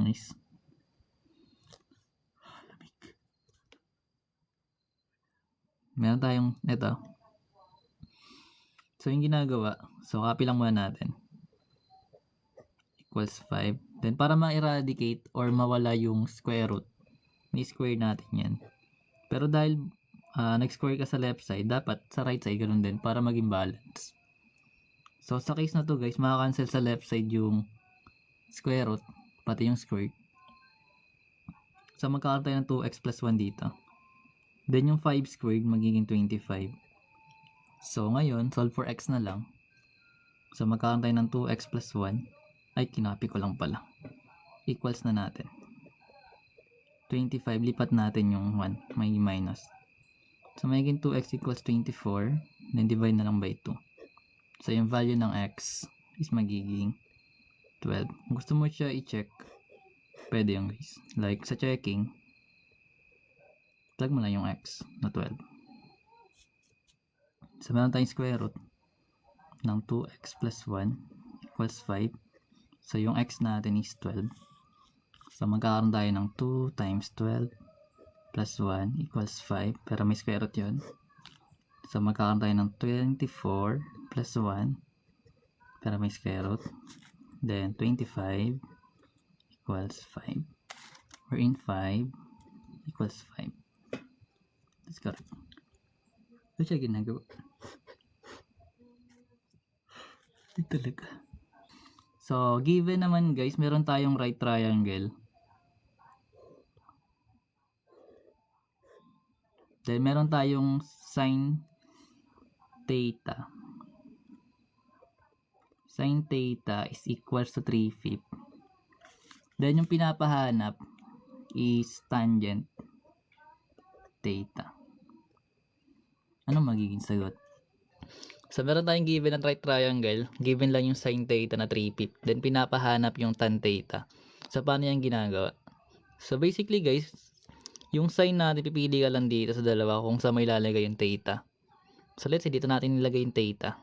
lang is meron tayong ito. So yung ginagawa, so copy lang muna natin. Equals 5. Then para ma-eradicate or mawala yung square root, ni-square natin yan. Pero dahil nag-square ka sa left side, dapat sa right side ganoon din para maging balance. So sa case na to guys, makakancel sa left side yung square root, pati yung square. So magkakaroon tayo ng 2x plus 1 dito. Then yung 5 squared magiging 25. So ngayon, solve for x na lang. So magkakaroon tayo ng 2x plus 1. Ay, kinapi ko lang pala. Equals na natin. 25, lipat natin yung 1. May minus. So magiging 2x equals 24. Then divide na lang by 2. So yung value ng x is magiging 12. Gusto mo siya i-check, pwede yung guys. Like sa checking, plug mo lang yung x na 12. So meron tayong square root ng 2x plus 1 equals 5. So yung x natin is 12. So magkakaroon tayo ng 2 times 12 plus 1 equals 5. Pero may square root yun. So magkakaroon tayo ng 24 plus 1. Pero may square root. Then 25 equals 5. Wherein 5 equals 5. That's correct. Ito siya ginagawa. Ito talaga. So, given naman guys, meron tayong right triangle. Then meron tayong sin theta. Sin theta is equals to 3/5. Then yung pinapahanap is tangent theta. Ano magiging sagot? So meron tayong given na right triangle, given lang yung sin theta na 3/5. Then pinapahanap yung tan theta. So paano yan ginagawa? So basically guys, yung sin natin pipili ka lang dito sa dalawa kung saan may ilalagay yung theta. So let's say dito natin nilagay yung theta.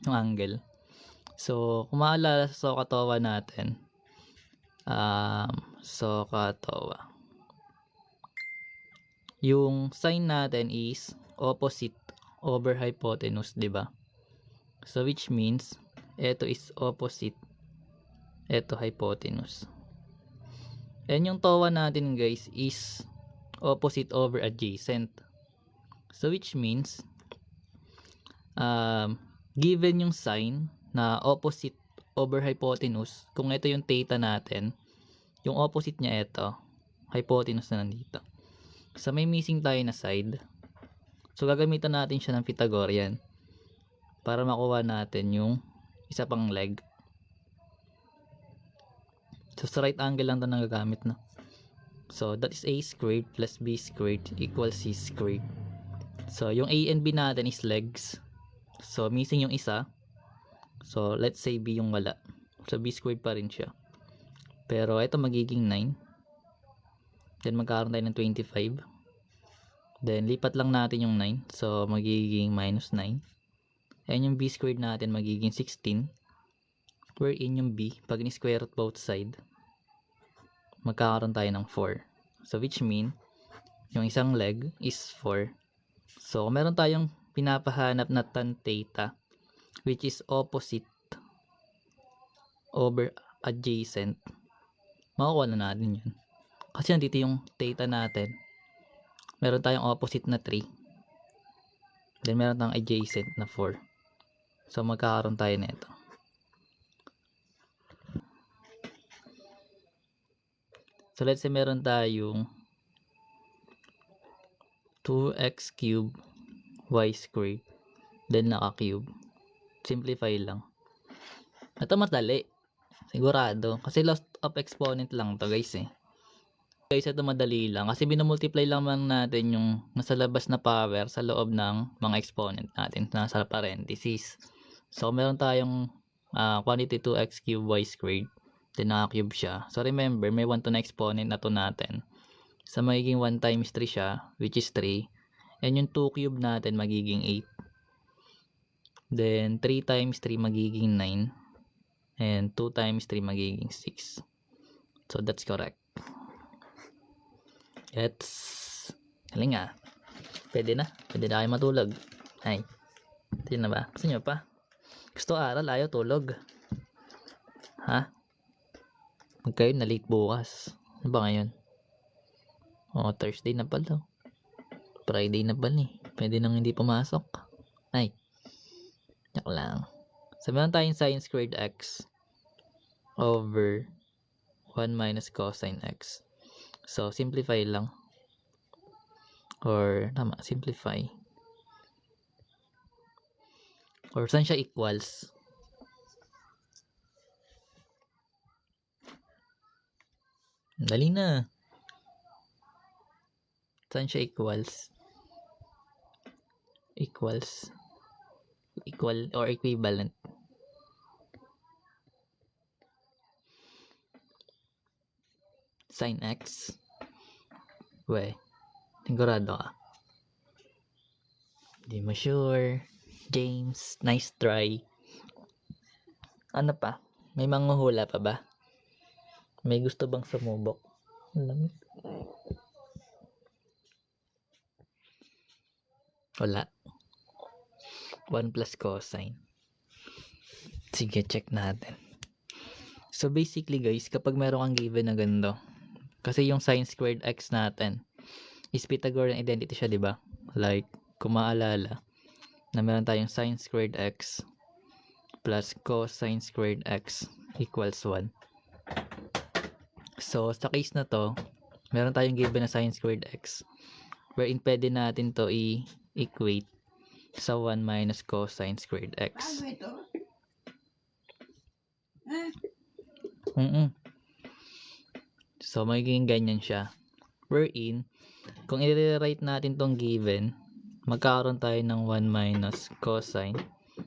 Yung angle. So kung maalala sa SOHCAHTOA natin, SOHCAHTOA, yung sin natin is opposite over hypotenuse, di ba? So which means ito is opposite, ito hypotenuse. And yung TOA natin guys is opposite over adjacent. So which means given yung sin na opposite over hypotenuse, kung ito yung theta natin, yung opposite niya ito, hypotenuse na nandito. So may missing tayo na side. So gagamitan natin siya ng Pythagorean para makuha natin yung isa pang leg. So sa right angle lang ito nagagamit na. So that is a squared plus b squared equals c squared. So yung a and b natin is legs. So missing yung isa. So let's say b yung wala. So b squared pa rin siya. Pero ito magiging 9. Then magkakaroon tayo ng 25. Then lipat lang natin yung 9. So magiging minus 9. And yung b squared natin magiging 16. Wherein yung b, pag ni-square root both side, magkakaroon tayo ng 4. So which mean, yung isang leg is 4. So meron tayong pinapahanap na tan theta, which is opposite over adjacent. Makukuha na natin yun. Kasi nandito yung theta natin. Meron tayong opposite na 3. Then meron tayong adjacent na 4. So magkakaroon tayo na ito. So let's say meron tayong 2x cube y squared then naka-cube. Simplify lang. Ito madali. Sigurado. Kasi loss of exponent lang to guys eh. Guys, ito madali lang. Kasi binumultiply lang natin yung nasa labas na power sa loob ng mga exponent natin. Nasa parenthesis. So meron tayong quantity 2x cube y squared. Then naka-cube siya. So remember, may 1 to na exponent na to natin. So magiging 1 times 3 siya, which is 3. And yung 2 cube natin magiging 8. Then 3 times 3 magiging 9. And 2 times 3 magiging 6. So that's correct. Let's galing ah. Pwede na kayo matulog. Ay, pwede na ba? Gusto nyo pa? Gusto aral, ayaw tulog. Ha? Huwag kayo na late bukas. Ano ba ngayon? Thursday na pala. Friday na pala eh. Pwede nang hindi pumasok. Ay, yak lang. Sabihan tayong sin squared x over 1 minus cosine x. So, simplify lang. Or, simplify. Or, saan siya equals? Dali na. Saan siya equals? Equal or equivalent. Sin x. Sigurado ka? Di mo sure. James, nice try. Ano pa? May manghuhula pa ba? May gusto bang sumubok? Wala. 1 plus cosine. Sige, check natin. So basically guys, kapag meron kang given na ganito, kasi yung sin squared x natin is Pythagorean identity siya, di ba? Like, kung maalala, na meron tayong sin squared x plus cosine squared x equals 1. So, sa case na to, meron tayong given na sin squared x wherein pwede natin to i-equate sa 1 minus cosine squared x. So, magiging ganyan siya. Wherein, kung i-rewrite natin tong given, magkakaroon tayo ng 1 minus cosine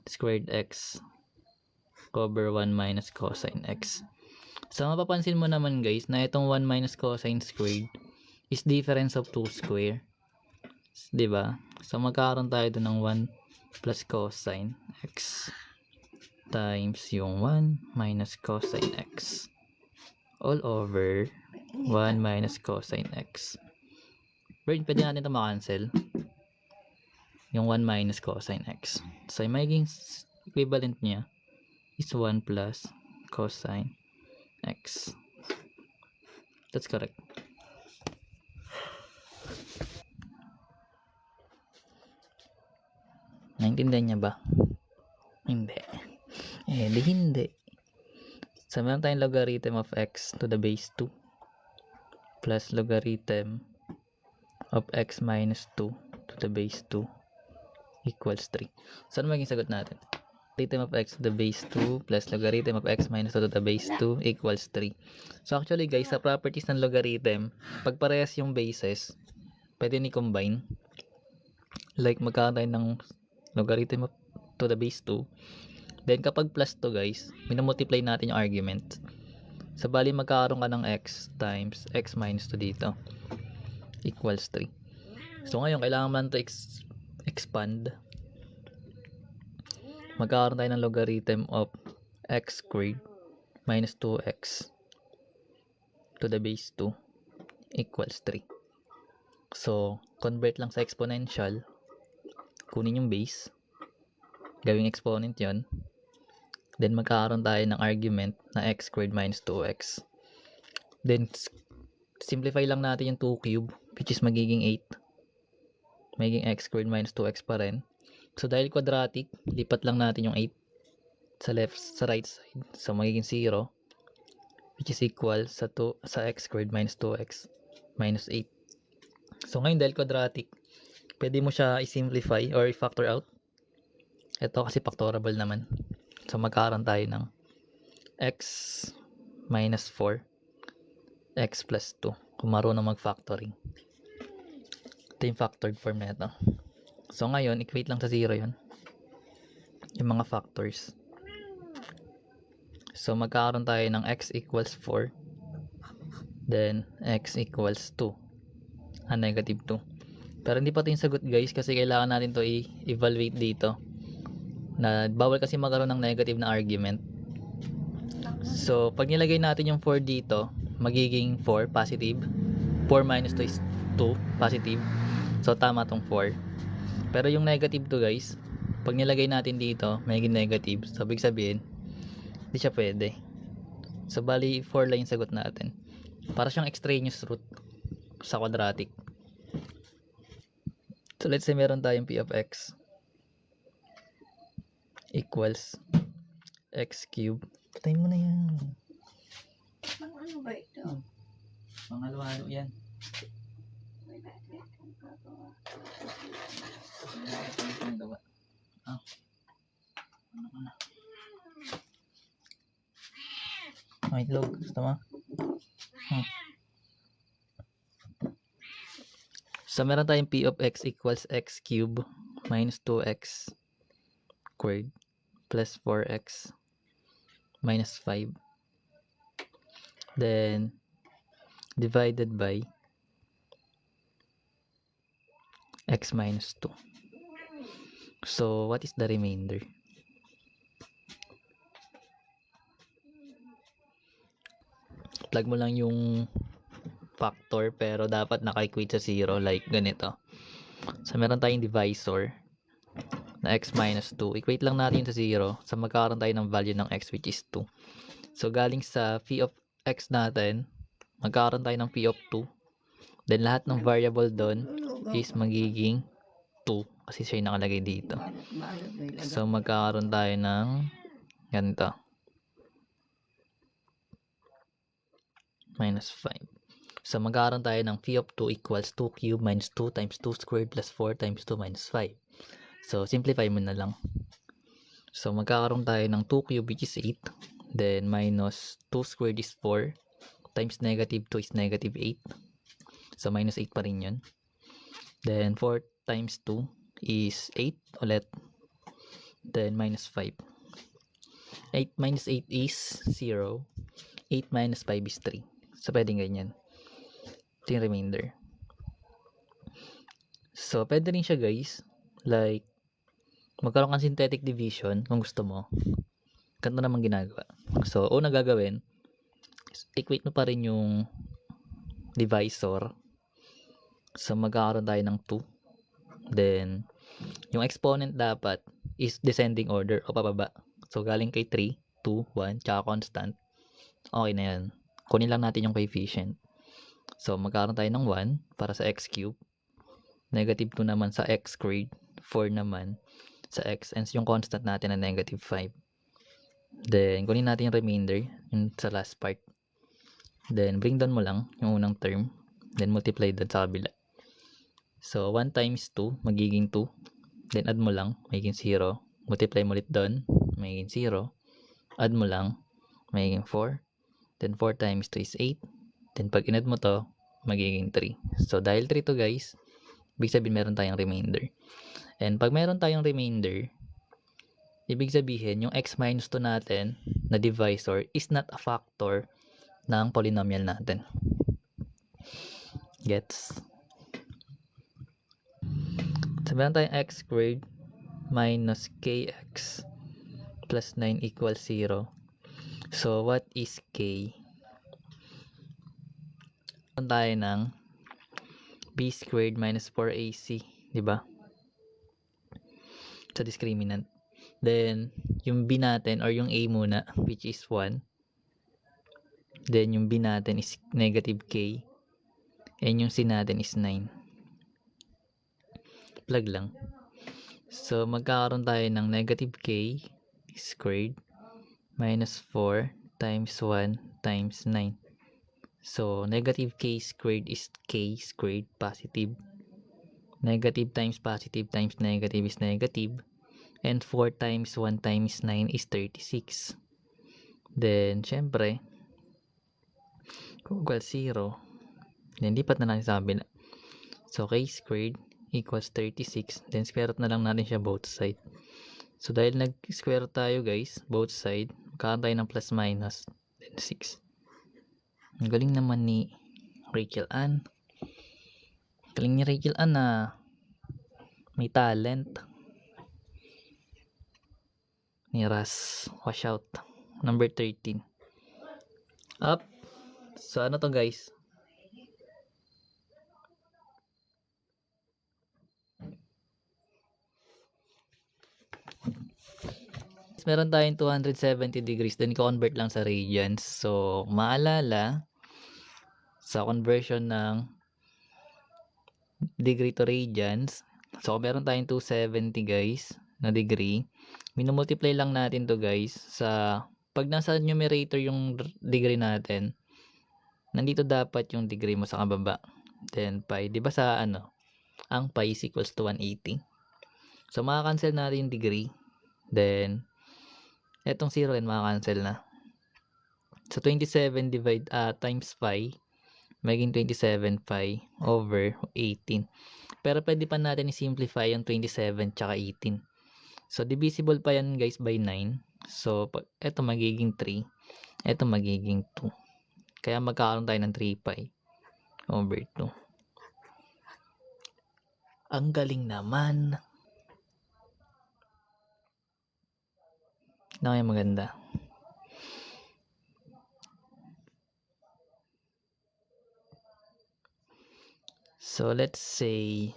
squared x over 1 minus cosine x. So, mapapansin mo naman guys na itong 1 minus cosine squared is difference of 2 square. Diba? So, magkakaroon tayo doon ng 1 plus cosine x times yung 1 minus cosine x all over 1 minus cosine x. Pwede natin ito makancel. Yung 1 minus cosine x. So, yung magiging equivalent niya is 1 plus cosine x. That's correct. Naintindihan niya ba? Hindi. Di hindi. So, meron tayong logarithm of x to the base 2 plus logarithm of x minus 2 to the base 2 equals 3. So, ano magiging sagot natin? Logarithm of x to the base 2 plus logarithm of x minus 2 to the base 2 equals 3. So, actually guys, sa properties ng logarithm, pag parehas yung bases, pwede ni-combine. Like, magkakaroon tayo ng logarithm of to the base 2. Then, kapag plus 2 guys, minumultiply natin yung argument. So, bali magkakaroon ka ng x times x minus 2 dito equals 3. So, ngayon, kailangan man to expand. Magkakaroon tayo ng logarithm of x squared minus 2x to the base 2 equals 3. So, convert lang sa exponential. Kunin yung base. Gawing exponent yon. Then, magkakaroon tayo ng argument na x squared minus 2x. Then, simplify lang natin yung 2 cube, which is magiging 8. Magiging x squared minus 2x pa rin. So, dahil quadratic, lipat lang natin yung 8 sa right side. So, magiging 0, which is equal sa x squared minus 2x minus 8. So, ngayon dahil quadratic, pwede mo siya i-simplify or i-factor out. Ito kasi factorable naman. So, magkakaroon tayo ng x minus 4 x plus 2 kung marunong mag-factoring. Ito yung factored form na ito. So, ngayon, equate lang sa 0 yun. Yung mga factors. So, magkakaroon tayo ng x equals 4. Then, x equals 2. Negative 2. Pero hindi pa ito yung sagot guys kasi kailangan natin to i-evaluate dito. Na bawal kasi magkaroon ng negative na argument. So, pag nilagay natin yung 4 dito, magiging 4 positive. 4 minus 2 is 2 positive. So tama tong 4. Pero yung negative to guys, pag nilagay natin dito, magiging negative. So ibig sabihin, hindi siya pwede. So bali 4 lang yung sagot natin. Para siyang extraneous root sa quadratic. So let's say meron tayong p of x equals x cube. Patayin mo na yan. Ano ba ito? Panghalo-halo yan. May itlog. Gusto mo? So meron tayong p of x equals x cube minus 2x squared plus 4x minus 5. Then divided by x minus 2. So what is the remainder? Plug mo lang yung factor pero dapat naka-equate sa 0 like ganito. So meron tayong divisor na x minus 2. Equate lang natin sa 0. So magkakaroon tayo ng value ng x which is 2. So galing sa p of x natin, magkakaroon tayo ng p of 2. Then lahat ng variable doon is magiging 2 kasi siya yung nakalagay dito. So magkakaroon tayo ng ganito. Minus 5. So magkakaroon tayo ng p of 2 equals 2 cube minus 2 times 2 squared plus 4 times 2 minus 5. So simplify mo na lang. So magkakaroon tayo ng 2 cube which is 8. Then minus 2 squared is 4 times negative 2 is negative 8. So minus 8 pa rin yun. Then 4 times 2 is 8 ulit. Then minus 5. 8 minus 8 is 0. 8 minus 5 is 3. So pwedeng ganyan. Ito yung remainder. So pwede rin siya guys. Like magkaroon kang synthetic division kung gusto mo. Ganito naman ginagawa. So una gagawin, equate mo pa rin yung divisor. So magkakaroon tayo ng 2. Then yung exponent dapat is descending order o pababa. So galing kay 3, 2, 1, tsaka constant. Okay na yan. Kunin lang natin yung coefficient. So magkakaroon tayo ng 1 para sa x cube. Negative 2 naman sa x squared. 4 naman sa x. And yung constant natin na negative 5. Then kunin natin yung remainder. Yung sa last part. Then bring down mo lang yung unang term. Then multiply doon sa kabila. So 1 times 2 magiging 2. Then add mo lang magiging 0. Multiply mo ulit doon magiging 0. Add mo lang magiging 4. Then 4 times 2 is 8. Then pag in-add mo to, magiging 3. So dahil 3 to guys, ibig sabihin meron tayong remainder. And pag meron tayong remainder, ibig sabihin yung x minus 2 natin na divisor is not a factor ng polynomial natin. Gets? So meron tayong x squared minus kx plus 9 equals 0. So, what is k? Meron tayo ng b squared minus 4ac, di ba? Sa discriminant. Then, yung b natin or yung a muna, which is 1. Then, yung b natin is negative k. And yung c natin is 9. Plug lang. So, magkakaroon tayo ng negative k squared minus 4 times 1 times 9. So, negative k squared is k squared positive. Negative times positive times negative is negative. And 4 times 1 times 9 is 36. Then, syempre, equals 0. Then, lipat na lang sa kabila. So, k squared equals 36. Then, square root na lang natin siya both side. So, dahil nag-square root tayo guys, both side, magkakaroon tayo ng plus minus, then 6. Ang galing naman ni Rachel Ann. Galing ni Rachel Ann na may talent. Ni Ras, wash out. Number 13. Up. So ano to guys? Meron tayong 270 degrees, then convert lang sa radians. So maalala, sa conversion ng degree to radians, so kung meron tayong 270 guys na degree, minumultiply lang natin to guys sa, pag nasa numerator yung degree natin, nandito dapat yung degree mo sa kababa. Then pi, di ba sa ano, ang pi is equals to 180. So makakancel natin yung degree. Then etong 0 rin makakancel na. So 27 times pi, maging 27 pi over 18. Pero pwede pa natin i-simplify yung 27 tsaka 18. So divisible pa yan guys by 9. So eto magiging 3, eto magiging 2. Kaya magkakaroon tayo ng 3 pi over 2. Ang galing naman. Na kaya maganda. So let's say,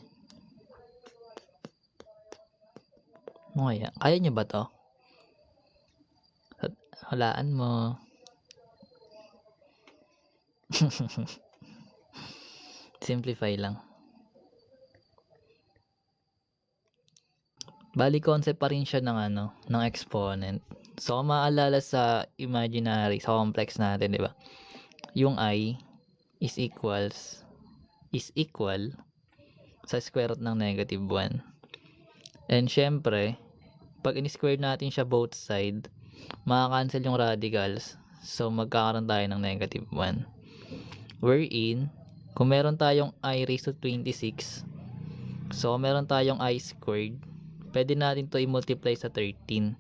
kaya nyo ba to? Hulaan mo. Simplify lang. Bali concept pa rin siya ng ng exponent. So kung maalala sa imaginary, sa complex natin, di ba? Yung I is equal sa square root ng negative 1. And syempre, pag in-square natin siya both side, makakancel yung radicals. So magkakaroon tayo ng negative 1. Wherein, kung meron tayong I raised to 26, so kung meron tayong I squared, pwede natin to i-multiply sa 13.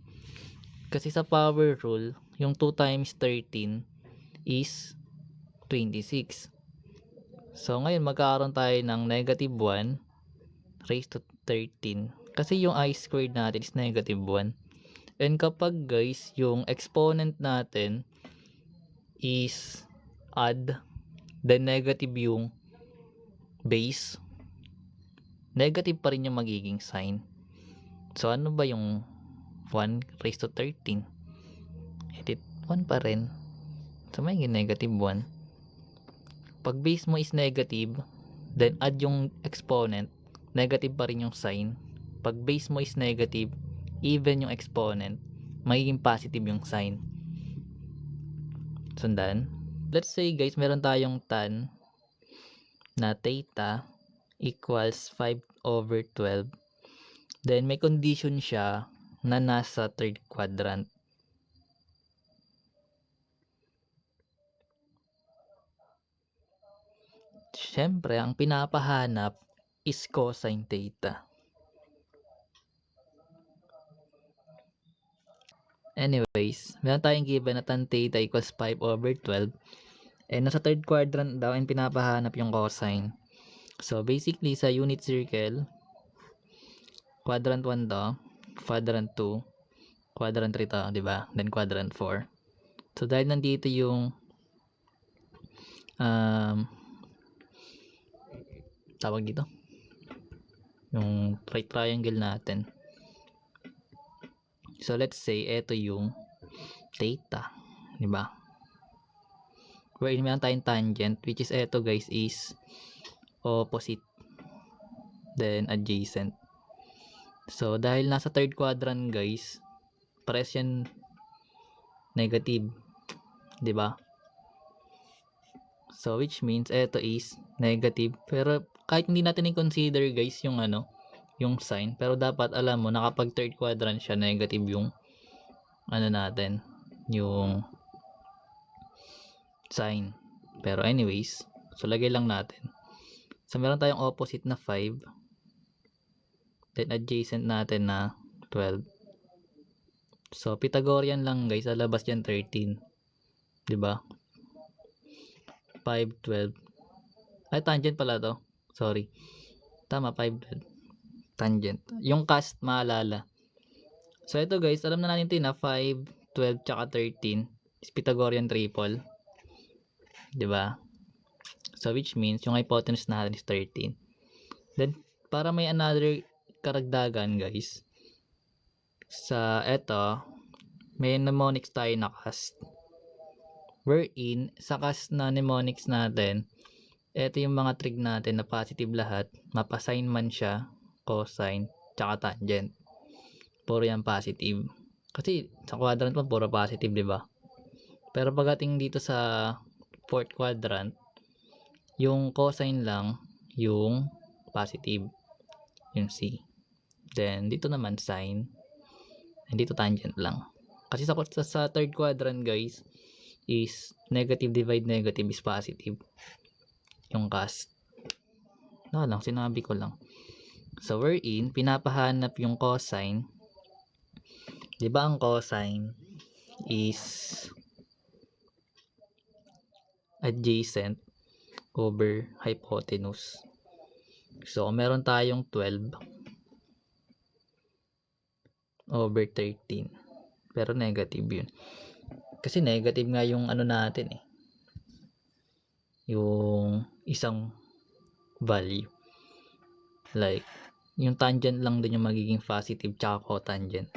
Kasi sa power rule, yung 2 times 13 is 26. So ngayon magkakaroon tayo ng negative 1 raised to 13. Kasi yung I squared natin is negative 1. And kapag guys, yung exponent natin is odd, then negative yung base, negative pa rin yung magiging sign. So ano ba yung 1 raised to 13? Edit 1 pa rin. So may negative 1. Pag base mo is negative, then add yung exponent, negative pa rin yung sign. Pag base mo is negative, even yung exponent, magiging positive yung sign. Sundan? Let's say guys, meron tayong tan na theta equals 5 over 12. Then may condition siya na nasa third quadrant. Siyempre, ang pinapahanap is cosine theta. Anyways, meron tayong given na tan theta equals 5 over 12. And nasa third quadrant daw and pinapahanap yung cosine. So basically, sa unit circle, quadrant 1 to, quadrant 2, quadrant 3 to, di ba? Then quadrant 4. So dahil nandito yung tawag dito, yung right triangle natin. So let's say ito yung theta, di ba? Wherein meron tayong tangent, which is ito guys is opposite, then adjacent. So dahil nasa third quadrant guys, pares yan negative, di ba? So which means ito is negative, pero kahit hindi natin i-consider guys yung yung sign, pero dapat alam mo na kapag third quadrant siya, negative yung natin, yung sign. Pero anyways, so lagay lang natin. So meron tayong opposite na 5, then adjacent natin na 12. So Pythagorean lang guys, lalabas yan 13, di ba? 5, 12. Ay, tangent pala to. Sorry. Tama, 5, 12. Tangent. Yung cast, maalala. So ito guys, alam na natin na 5, 12, tsaka 13 is Pythagorean triple. 'Di ba? So which means yung hypotenuse natin is 13. Then para may another karagdagan guys, sa eto may mnemonics tayo na cast. Wherein sa cast na mnemonics natin, eto yung mga trig natin na positive lahat, mapa-sine man siya, cosine, tsaka tangent. Puro yan positive. Kasi sa quadrant pa puro positive, 'di ba? Pero pagdating dito sa fourth quadrant, yung cosine lang yung positive, yung C. Then dito naman sine, and dito tangent lang. Kasi sa third quadrant guys is negative divide negative is positive. Yung cast. Lang sinabi ko lang. So wherein pinapahanap yung cosine. 'Di ba ang cosine is adjacent over hypotenuse. So kung meron tayong 12 over 13, pero negative yun. Kasi negative nga yung ano natin eh. Yung isang value. Like, yung tangent lang din yung magiging positive tsaka cotangent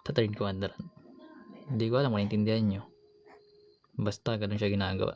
sa third quadrant. Hindi ko alam kung naintindihan nyo. Basta ganun siya ginagawa.